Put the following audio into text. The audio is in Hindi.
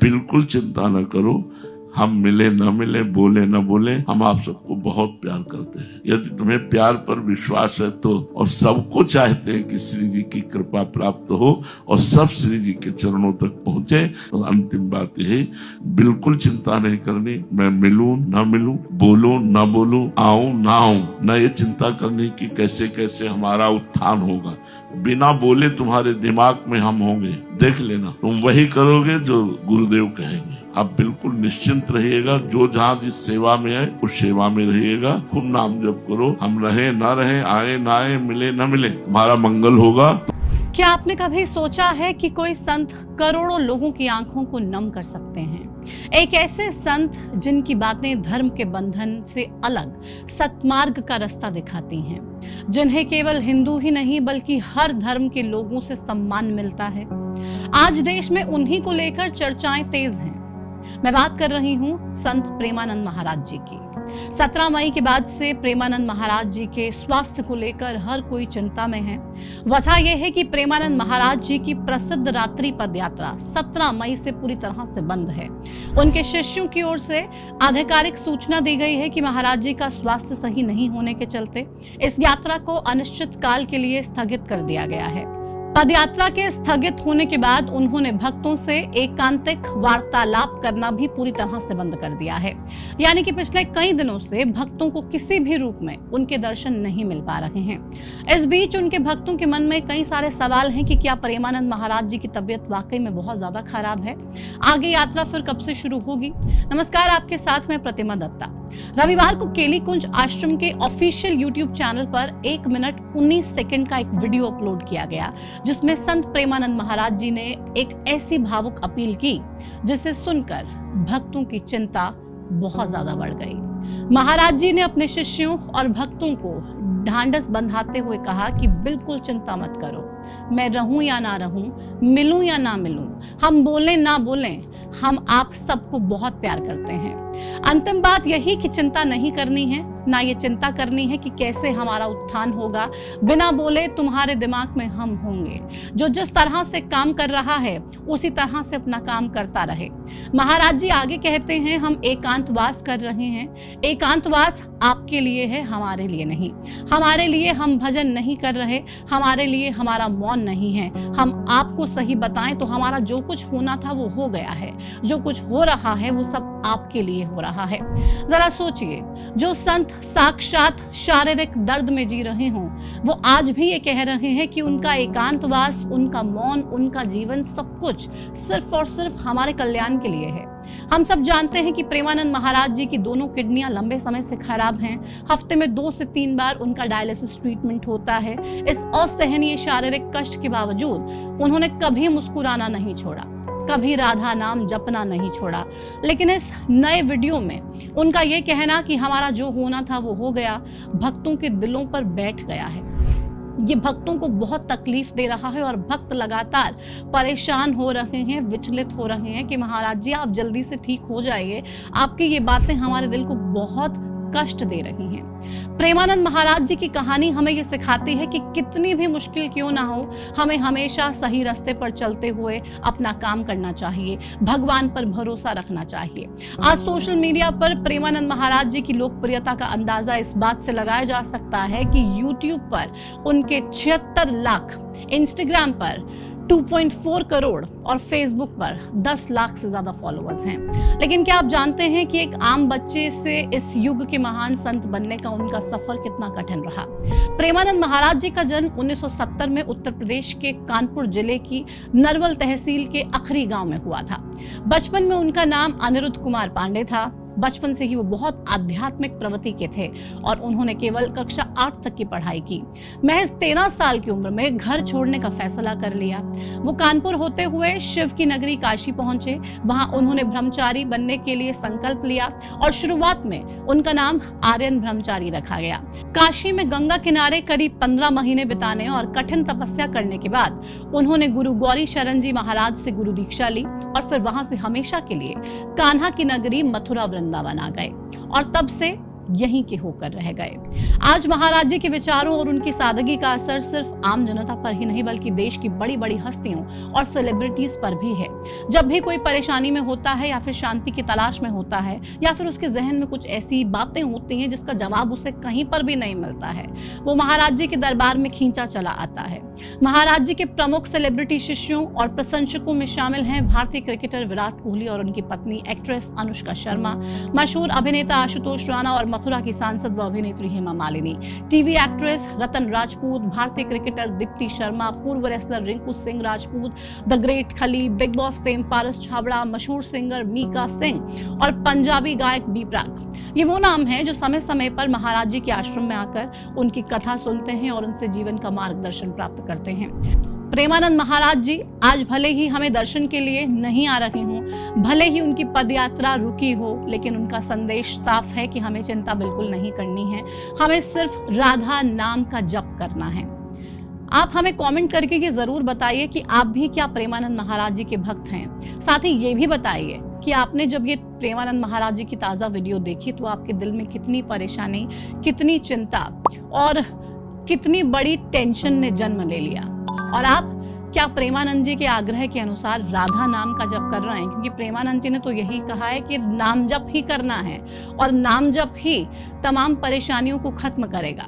बिल्कुल चिंता न करो, हम मिले न मिले, बोले न बोले, हम आप सबको बहुत प्यार करते हैं। यदि तुम्हें प्यार पर विश्वास है तो, और सबको चाहते हैं कि श्री जी की कृपा प्राप्त हो और सब श्री जी के चरणों तक पहुंचे, तो अंतिम बात यही, बिल्कुल चिंता नहीं करनी। मैं मिलूं न मिलूं, बोलूं न बोलूं, आऊं ना आऊं, न ये चिंता करनी कि कैसे कैसे हमारा उत्थान होगा। बिना बोले तुम्हारे दिमाग में हम होंगे, देख लेना, तुम वही करोगे जो गुरुदेव कहेंगे। आप बिल्कुल निश्चिंत रहिएगा, जो जहाँ जिस सेवा में है उस सेवा में रहिएगा। खूब नाम जप करो, हम रहे ना रहे, आए ना आए, मिले ना मिले, तुम्हारा मंगल होगा। क्या आपने कभी सोचा है कि कोई संत करोड़ों लोगों की आंखों को नम कर सकते हैं? एक ऐसे संत जिनकी बातें धर्म के बंधन से अलग सत्मार्ग का रास्ता दिखाती हैं, जिन्हें केवल हिंदू ही नहीं बल्कि हर धर्म के लोगों से सम्मान मिलता है। आज देश में उन्हीं को लेकर चर्चाएं तेज हैं। मैं बात कर रही हूँ संत प्रेमानंद महाराज जी की। 17 मई के बाद से प्रेमानंद महाराज जी के स्वास्थ्य को लेकर हर कोई चिंता में है। वजह यह है कि प्रेमानंद महाराज जी की प्रसिद्ध रात्रि पद यात्रा 17 मई से पूरी तरह से बंद है। उनके शिष्यों की ओर से आधिकारिक सूचना दी गई है कि महाराज जी का स्वास्थ्य सही नहीं होने के चलते इस यात्रा को अनिश्चित काल के लिए स्थगित कर दिया गया है। पदयात्रा के स्थगित होने के बाद उन्होंने भक्तों से एकांतिक वार्तालाप करना भी पूरी तरह से बंद कर दिया है। यानी कि पिछले कई दिनों से भक्तों को किसी भी रूप में उनके दर्शन नहीं मिल पा रहे हैं। इस बीच उनके भक्तों के मन में कई सारे सवाल हैं कि क्या प्रेमानंद महाराज जी की तबीयत वाकई में बहुत ज्यादा खराब है? आगे यात्रा फिर कब से शुरू होगी? नमस्कार, आपके साथ में प्रतिमा दत्ता। रविवार को केली कुंज आश्रम के ऑफिशियल यूट्यूब चैनल पर 1 मिनट 19 सेकंड का एक वीडियो अपलोड किया गया, जिसमें संत प्रेमानंद महाराज जी ने एक ऐसी भावुक अपील की जिसे सुनकर भक्तों की चिंता बहुत ज्यादा बढ़ गई। महाराज जी ने अपने शिष्यों और भक्तों को ढांढस बंधाते हुए कहा कि बिल्कुल चिंता मत करो, मैं रहूं या ना रहूं, मिलूं या ना मिलूं, हम बोलें ना बोलें, हम आप सबको बहुत प्यार करते हैं। अंतिम बात यही कि चिंता नहीं करनी है, ना ये चिंता करनी है कि कैसे हमारा उत्थान होगा। बिना बोले तुम्हारे दिमाग में हम होंगे। जो जिस तरह से काम कर रहा है उसी तरह से अपना काम करता रहे। महाराज जी आगे कहते हैं, हम एकांतवास कर रहे हैं। एकांतवास आपके लिए है, हमारे लिए नहीं। हमारे लिए हम भजन नहीं कर रहे, हमारे लिए हमारा मौन नहीं है। हम आपको सही बताएं तो हमारा जो कुछ होना था वो हो गया है। जो कुछ हो रहा है वो सब आपके लिए हो रहा है। जरा सोचिए, जो संत साक्षात शारीरिक दर्द में जी रहे हों, वो आज भी ये कह रहे हैं कि उनका एकांतवास, उनका मौन, उनका जीवन सब कुछ सिर्फ और सिर्फ हमारे कल्याण के लिए है। हम सब जानते हैं कि प्रेमानंद महाराज जी की दोनों किडनियां लंबे समय से खराब हैं। हफ्ते में 2 से 3 बार उनका डायलिसिस ट्रीटमेंट होता है। इस असहनीय शारीरिक कष्ट के बावजूद उन्होंने कभी मुस्कुराना नहीं छोड़ा, कभी राधा नाम जपना नहीं छोड़ा। लेकिन इस नए वीडियो में उनका यह कहना कि हमारा जो होना था वो हो गया, भक्तों के दिलों पर बैठ गया है। ये भक्तों को बहुत तकलीफ दे रहा है और भक्त लगातार परेशान हो रहे हैं, विचलित हो रहे हैं कि महाराज जी आप जल्दी से ठीक हो जाइए, आपकी ये बातें हमारे दिल को बहुत कष्ट दे रही हैं। प्रेमानंद महाराज जी की कहानी हमें ये सिखाती है कि कितनी भी मुश्किल क्यों ना हो, हमें हमेशा सही रास्ते पर चलते हुए अपना काम करना चाहिए, भगवान पर भरोसा रखना चाहिए। आज सोशल मीडिया पर प्रेमानंद महाराज जी की लोकप्रियता का अंदाजा इस बात से लगाया जा सकता है कि यूट्यूब पर उनके 76 लाख, इंस्टाग्राम पर 2.4 करोड़ और फेसबुक पर 10 लाख से ज्यादा फॉलोअर्स हैं। लेकिन क्या आप जानते हैं कि एक आम बच्चे से इस युग के महान संत बनने का उनका सफर कितना कठिन रहा? प्रेमानंद महाराज जी का जन्म 1970 में उत्तर प्रदेश के कानपुर जिले की नरवल तहसील के अखरी गांव में हुआ था। बचपन में उनका नाम अनिरुद्ध कुमार पांडे था। बचपन से ही वो बहुत आध्यात्मिक प्रवृत्ति के थे और उन्होंने केवल कक्षा 8 तक की पढ़ाई की। महज 13 साल की उम्र में घर छोड़ने का फैसला कर लिया। वो कानपुर होते हुए शिव की नगरी काशी पहुंचे। वहां उन्होंने ब्रह्मचारी बनने के लिए संकल्प लिया और शुरुआत में उनका नाम आर्यन ब्रह्मचारी रखा गया। काशी में गंगा किनारे करीब 15 महीने बिताने और कठिन तपस्या करने के बाद उन्होंने गुरु गौरी शरण जी महाराज से गुरु दीक्षा ली और फिर वहां से हमेशा के लिए कान्हा की नगरी मथुरा वृंदावन आ गए और तब से यहीं के होकर रह गए। आज महाराज जी के विचारों और उनकी सादगी का असर सिर्फ आम जनता पर ही नहीं बल्कि देश की बड़ी बड़ी हस्तियों और सेलिब्रिटीज पर भी है। जब भी कोई परेशानी में होता है या फिर शांति की तलाश में होता है या फिर उसके जहन में कुछ ऐसी बातें होती हैं जिसका जवाब उसे कहीं पर भी नहीं मिलता है, वो महाराज जी के दरबार में खींचा चला आता है। महाराज जी के प्रमुख सेलिब्रिटी शिष्यों और प्रशंसकों में शामिल हैं भारतीय क्रिकेटर विराट कोहली और उनकी पत्नी एक्ट्रेस अनुष्का शर्मा, मशहूर अभिनेता आशुतोष राणा और मथुरा की सांसद व अभिनेत्री हेमा मालिनी, टीवी एक्ट्रेस रतन राजपूत, भारतीय क्रिकेटर दीप्ति शर्मा, पूर्व wrestler Rinku Singh Rajput, the great खली, big boss fame Paras Chhabra, मशहूर सिंगर मीका सिंह और पंजाबी गायक बी प्राक। ये वो नाम हैं जो समय समय पर महाराज जी के आश्रम में आकर उनकी कथा सुनते हैं और उनसे जीवन का मार्गदर्शन प्राप्त करते हैं। प्रेमानंद महाराज जी आज भले ही हमें दर्शन के लिए नहीं आ रहे हों, भले ही उनकी पदयात्रा रुकी हो, लेकिन उनका संदेश साफ है कि हमें चिंता बिल्कुल नहीं करनी है, हमें सिर्फ राधा नाम का जप करना है। आप हमें कमेंट करके ये जरूर बताइए कि आप भी क्या प्रेमानंद महाराज जी के भक्त हैं। साथ ही ये भी बताइए कि आपने जब ये प्रेमानंद महाराज जी की ताजा वीडियो देखी तो आपके दिल में कितनी परेशानी, कितनी चिंता और कितनी बड़ी टेंशन ने जन्म ले लिया, और आप क्या प्रेमानंद जी के आग्रह के अनुसार राधा नाम का जप कर रहे हैं? क्योंकि प्रेमानंद जी ने तो यही कहा है कि नाम जप ही करना है और नाम जप ही तमाम परेशानियों को खत्म करेगा।